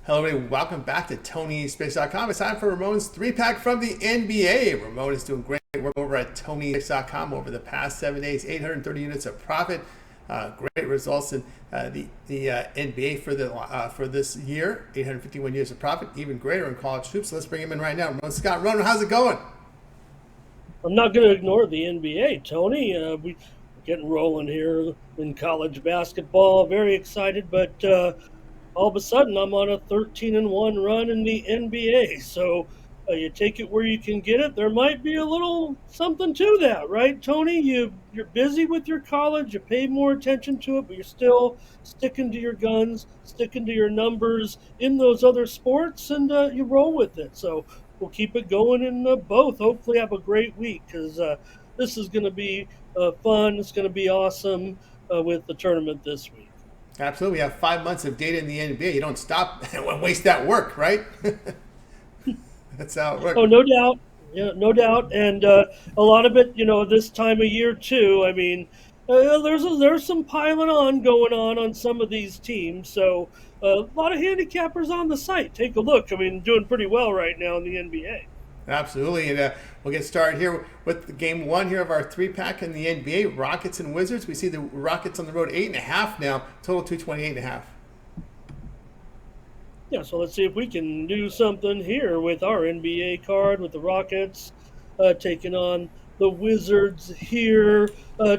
Hello, everybody. Welcome back to TonySpace.com. It's time for Ramon's three-pack from the NBA. Ramon is doing great work over at TonySpace.com over the past 7 days. 830 units of profit. Great results in the NBA for this year. 851 units of profit. Even greater in college hoops. So let's bring him in right now. Ramon Scott. Ramon, how's it going? I'm not going to ignore the NBA, Tony. We're getting rolling here in college basketball. Very excited, but all of a sudden I'm on a 13-1 run in the NBA. So you take it where you can get it. There might be a little something to that, right, Tony? You're busy with your college. You pay more attention to it, but you're still sticking to your guns, sticking to your numbers in those other sports, and you roll with it. So we'll keep it going in both. Hopefully, have a great week because this is going to be fun. It's going to be awesome with the tournament this week. Absolutely. We have 5 months of data in the NBA. You don't stop and waste that work, right? That's how it works. Oh, no doubt. Yeah, no doubt. And a lot of it, this time of year too. I mean, there's some piling on going on some of these teams. So a lot of handicappers on the site. Take a look. I mean, doing pretty well right now in the NBA. Absolutely, and we'll get started here with the game one here of our three-pack in the NBA. Rockets and Wizards. We see the Rockets on the road 8.5 now. Total 228.5. Yeah, so let's see if we can do something here with our NBA card with the Rockets taking on the Wizards here.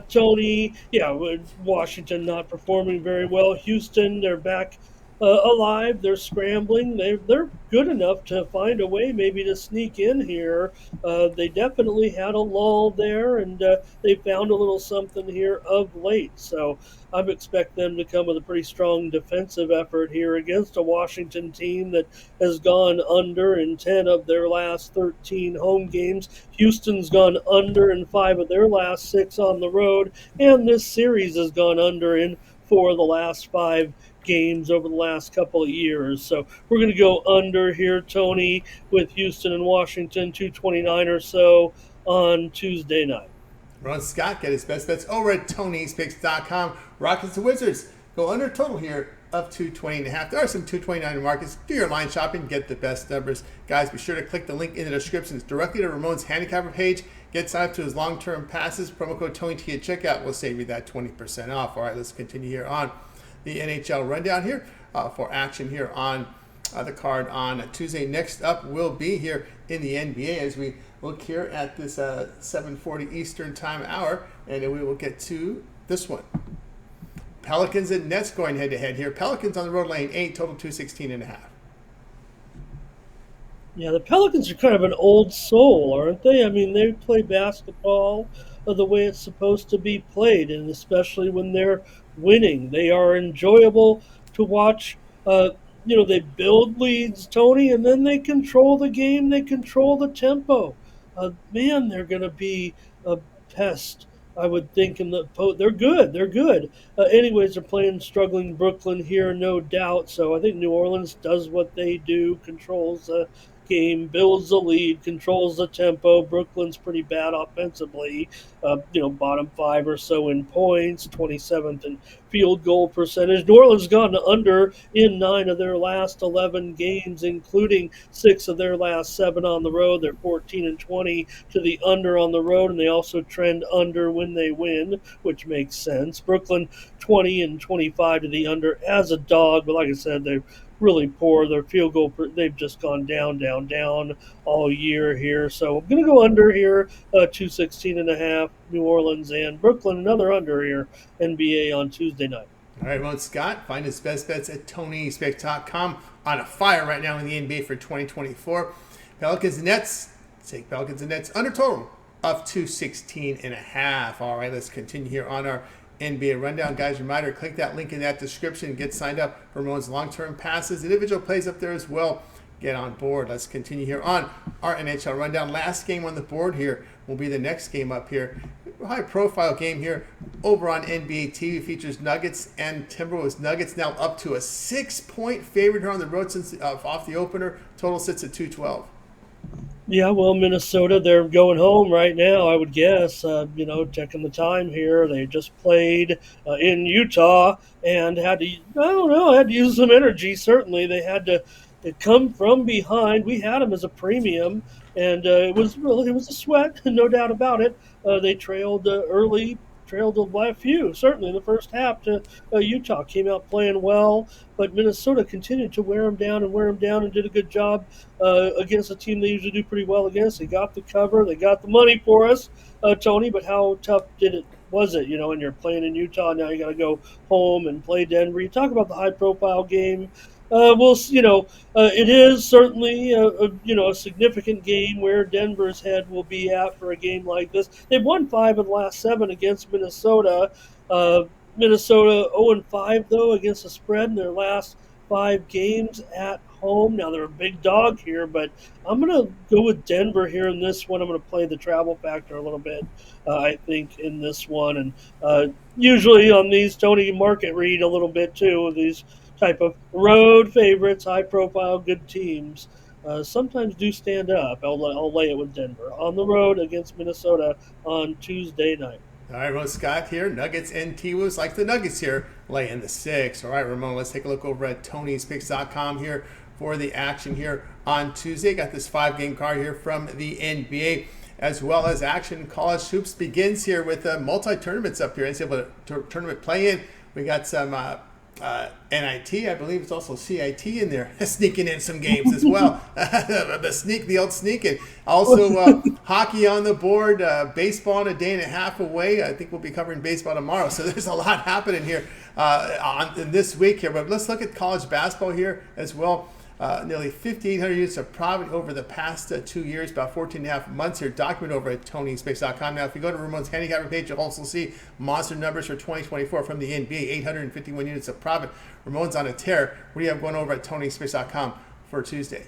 Tony, yeah, with Washington not performing very well. Houston, they're back alive. They're scrambling. They're good enough to find a way maybe to sneak in here. They definitely had a lull there, and they found a little something here of late. So I expect them to come with a pretty strong defensive effort here against a Washington team that has gone under in 10 of their last 13 home games. Houston's gone under in 5 of their last 6 on the road, and this series has gone under in 4 of the last 5 games over the last couple of years. So we're going to go under here, Tony, with Houston and Washington, 229 or so on Tuesday night. Ron Scott get his best bets over at Tony'sPicks.com. Rockets and Wizards go under total here of 220.5. There are some 229 markets. Do your line shopping, get the best numbers. Guys, be sure to click the link in the description. It's directly to Ramon's handicapper page. Get signed up to his long-term passes. Promo code TonyT at checkout will save you that 20% off. All right, let's continue here on the NHL rundown here for action here on the card on Tuesday. Next up will be here in the NBA as we look here at this 7:40 Eastern time hour, and then we will get to this one. Pelicans and Nets going head to head here. Pelicans on the road lane 8, total 216.5. Yeah, the Pelicans are kind of an old soul, aren't they? I mean, they play basketball the way it's supposed to be played, and especially when they're winning, they are enjoyable to watch. They build leads, Tony, and then they control the game. They control the tempo. Man, they're going to be a pest. I would think they're good. They're good. Anyways, they're playing struggling Brooklyn here, no doubt. So I think New Orleans does what they do, controls game, builds the lead, controls the tempo. Brooklyn's pretty bad offensively, bottom 5 or so in points, 27th in field goal percentage. New Orleans gone under in 9 of their last 11 games, including 6 of their last 7 on the road. They're 14-20 to the under on the road, and they also trend under when they win, which makes sense. Brooklyn 20-25 to the under as a dog, but like I said, they're really poor. Their field goal, they've just gone down, down, down all year here. So I'm going to go under here, 216.5, New Orleans and Brooklyn, another under here, NBA on Tuesday night. All right, Ron Scott, find his best bets at Tony'sPicks.com. On a fire right now in the NBA for 2024. Pelicans and Nets, take Pelicans and Nets under total of 216.5. All right, let's continue here on our NBA rundown. Guys, reminder, click that link in that description and get signed up for Ramon's long-term passes. Individual plays up there as well. Get on board. Let's continue here on our NHL rundown. Last game on the board here will be the next game up here. High-profile game here over on NBA TV. Features Nuggets and Timberwolves. Nuggets now up to a 6-point favorite here on the road since off the opener. Total sits at 212. Yeah, well, Minnesota, they're going home right now, I would guess. Checking the time here. They just played in Utah and I don't know, had to use some energy. Certainly, they had to come from behind. We had them as a premium, and it was a sweat, no doubt about it. They trailed early, trailed by a few. Certainly, in the first half to Utah came out playing well, but Minnesota continued to wear them down and wear them down and did a good job against a team they usually do pretty well against. They got the cover, they got the money for us, Tony. But how tough did it was it? When you're playing in Utah, now you got to go home and play Denver. You talk about the high-profile game. It is certainly a significant game where Denver's head will be at for a game like this. They've won 5 of the last 7 against Minnesota. Uh, Minnesota 0-5 though against the spread in their last 5 games at home. Now they're a big dog here, but I'm going to go with Denver here in this one. I'm going to play the travel factor a little bit, I think, in this one. And usually on these, Tony, market read a little bit too, with these type of road favorites, high profile, good teams. Sometimes do stand up. I'll lay it with Denver on the road against Minnesota on Tuesday night. All right, Ramon Scott here. Nuggets and T-Wolves like the Nuggets here, laying the 6. All right, Ramon, let's take a look over at Tony'sPicks.com here for the action here on Tuesday. Got this 5-game card here from the NBA, as well as action. College hoops begins here with multi-tournaments up here. NCAA tournament play-in. We got some NIT, I believe it's also CIT in there, sneaking in some games as well. The old sneaking. Also, hockey on the board, baseball in a day and a half away. I think we'll be covering baseball tomorrow, so there's a lot happening here in this week here. But let's look at college basketball here as well. Nearly 5,800 units of profit over the past 2 years, about 14 and a half months here, documented over at Tony'sPicks.com. Now, if you go to Ramon's handicapping page, you'll also see monster numbers for 2024 from the NBA, 851 units of profit. Ramon's on a tear. What do you have going over at Tony'sPicks.com for Tuesday?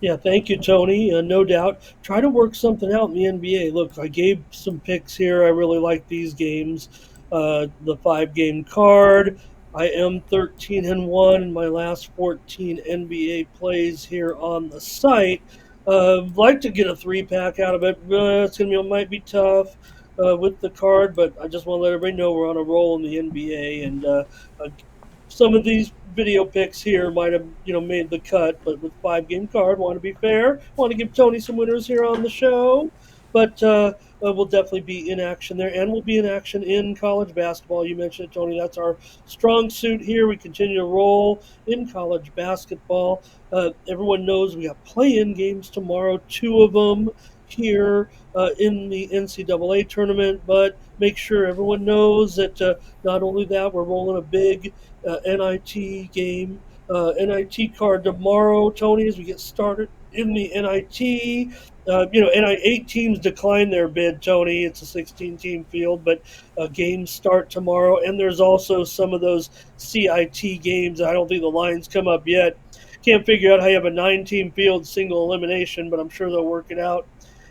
Yeah, thank you, Tony. No doubt. Try to work something out in the NBA. Look, I gave some picks here. I really like these games. The 5 game card. I am 13-1 in my last 14 NBA plays here on the site. Like to get a 3-pack out of it. Might be tough with the card, but I just want to let everybody know we're on a roll in the NBA, and some of these video picks here might have made the cut, but with 5 game card, want to be fair, want to give Tony some winners here on the show, but we'll definitely be in action there, and we'll be in action in college basketball. You mentioned it, Tony. That's our strong suit here. We continue to roll in college basketball. Everyone knows we got play-in games tomorrow, 2 of them here in the NCAA tournament, but make sure everyone knows that not only that, we're rolling a big NIT game, NIT card tomorrow, Tony, as we get started in the NIT. 8 teams declined their bid, Tony. It's a 16-team field, but games start tomorrow, and there's also some of those CIT games. I don't think the lines come up yet. Can't figure out how you have a 9-team field single elimination, but I'm sure they'll work it out.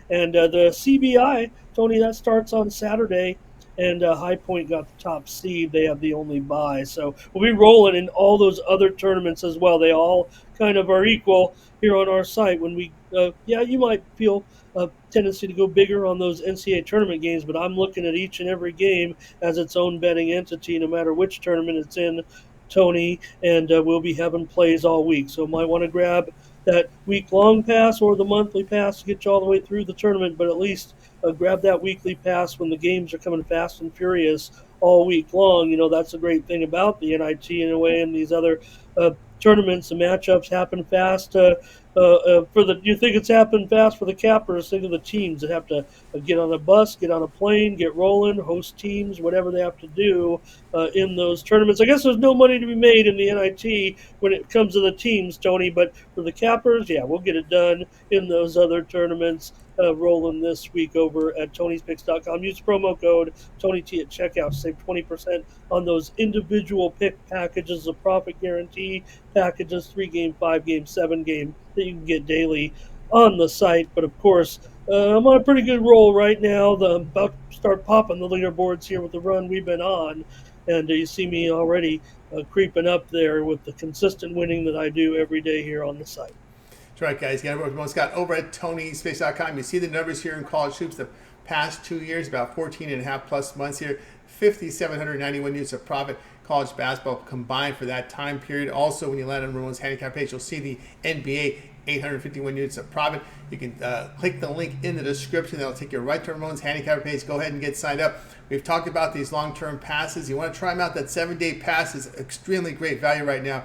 And the CBI, Tony, that starts on Saturday, and High Point got the top seed. They have the only bye. So we'll be rolling in all those other tournaments as well. They all kind of are equal here on our site. When you might feel a tendency to go bigger on those NCAA tournament games, but I'm looking at each and every game as its own betting entity, no matter which tournament it's in, Tony, and we'll be having plays all week. So might want to grab that week-long pass or the monthly pass to get you all the way through the tournament, but at least grab that weekly pass when the games are coming fast and furious all week long. That's a great thing about the NIT in a way, and these other tournaments and matchups happen fast. You think it's happened fast for the cappers? Think of the teams that have to get on a bus, get on a plane, get rolling, host teams, whatever they have to do in those tournaments. I guess there's no money to be made in the NIT when it comes to the teams, Tony. But for the cappers, yeah, we'll get it done in those other tournaments. Rolling this week over at Tony'sPicks.com. Use promo code TonyT at checkout. Save 20% on those individual pick packages, the profit guarantee packages, 3-game, 5-game, 7-game that you can get daily on the site. But of course, I'm on a pretty good roll right now. I'm about to start popping the leaderboards here with the run we've been on. And you see me already creeping up there with the consistent winning that I do every day here on the site. That's right, guys. Again, Ramon Scott over at TonySpace.com. You see the numbers here in college hoops the past 2 years, about 14 and a half plus months here. 5,791 units of profit. College basketball combined for that time period. Also, when you land on Ramon's handicap page, you'll see the NBA 851 units of profit. You can click the link in the description. That'll take you right to Ramon's handicap page. Go ahead and get signed up. We've talked about these long-term passes. You want to try them out. That 7-day pass is extremely great value right now.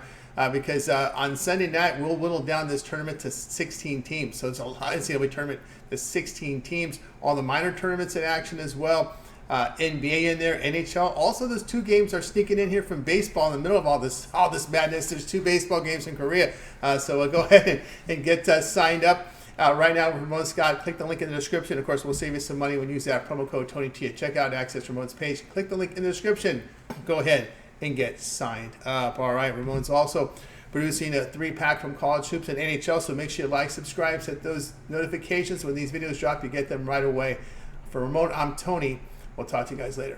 Because on Sunday night, we'll whittle down this tournament to 16 teams. So it's a lot of NCAA tournament to 16 teams. All the minor tournaments in action as well. NBA in there, NHL. Also, those 2 games are sneaking in here from baseball in the middle of all this madness. There's 2 baseball games in Korea. So we'll go ahead and get signed up. Right now, Ramon Scott, click the link in the description. Of course, we'll save you some money when you use that promo code TonyT at checkout to access Ramon's page. Click the link in the description. Go ahead and get signed up. All right, Ramon's also producing a 3-pack from college hoops and NHL, so make sure you like, subscribe, set those notifications when these videos drop. You get them right away. For Ramon, I'm Tony. We'll talk to you guys later.